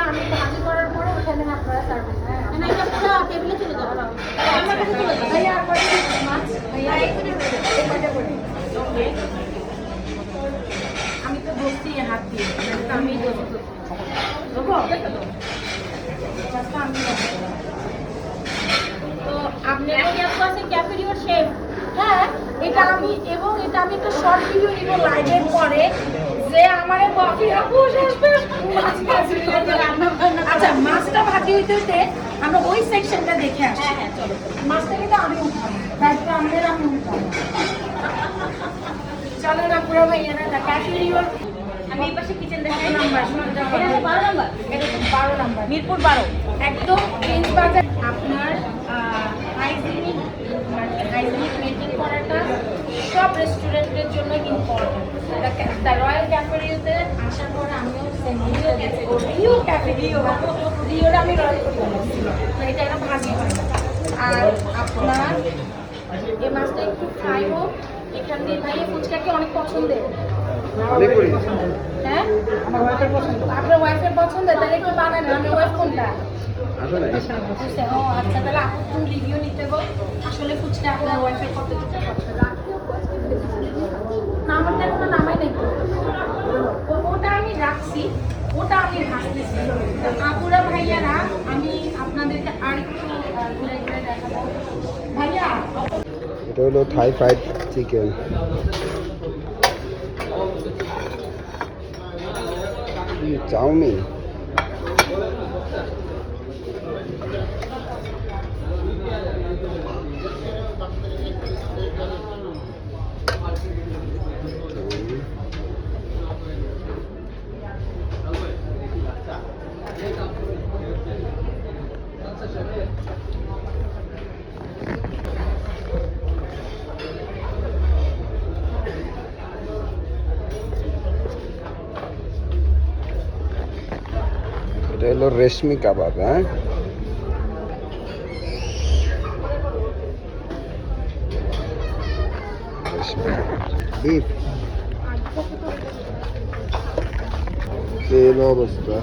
আমি ভাজি করার পরে ওখানে আপনারা সার্ভিস। হ্যাঁ না এটা পুরো টেবিলে চলে যাবে। আমার কাছে চলে যাবে। ভাইয়া আর কয়টা মাছ ভাইয়া এখানে এই কয়টা করে ওকে। আমি তো বসছি হাত দিয়ে, তো আমি দেবো তো। দেবো? তো আপনি কি আছে ক্যাফেরিওর শেফ? হ্যাঁ এটা আমি এবং এটা আমি একটা শর্ট ভিডিও নিব লাইভের পরে যে আমারে কফি আপু আসবে আচ্ছা মাছটা ভাজি হইতে হইতে আমরা ওই সেকশনটা দেখে আসি। হ্যাঁ হ্যাঁ চলো। মাছটা কিন্তু আমি উঠাবো দায়িত্ব আমাদের আমি উঠাবো। চলো না পুরো ভাইয়ারা না ক্যাফেরিওর আমি এই পাশে কিচেন দেখাই। নাম্বার এটা হচ্ছে 12 নাম্বার। এটা তো 12 নাম্বার মিরপুর 12। একদম প্রিন্স বাজার। আপনার হাইজিনিক হাইজিনিক মেনটেন করাটা সব রেস্টুরেন্টের জন্য ইম্পর্টেন্ট। দ্য রয়্যাল ক্যাফেরিওতে আসার পর আমিও রিও ক্যাফে রিওটা আমি রয়্যাল করি তো এটা একটা ভাজি হয় আর আপনার এই মাছটা একটু ফ্রাই হোক। এখান দিয়ে ভাই ফুচকাকে অনেক পছন্দের। অনেক করি হ্যাঁ আমার ওয়াইফের পছন্দ। আপনার ওয়াইফের পছন্দ তাহলে একটু বানান। আমার ওয়াইফ কোনটা? আসো না বুঝছে ও আচ্ছা তাহলে আপু তুমি রিভিউ নিতে গো আসলে ফুচকা আপনার ওয়াইফের কত দিতে পারছে না আমারটা কোনো নামাই নেই ওটা আমি রাখছি ওটা আমি ভাবতেছি আপুরা ভাইয়ারা আমি আপনাদেরকে আর একটু ঘুরে ঘুরে দেখাবো ভাইয়া। এটা হলো থাই ফ্রাইড চিকেন চাউমিন এটা হলো রেশমি কাবাব। হ্যাঁ বিফ এই অবস্থা।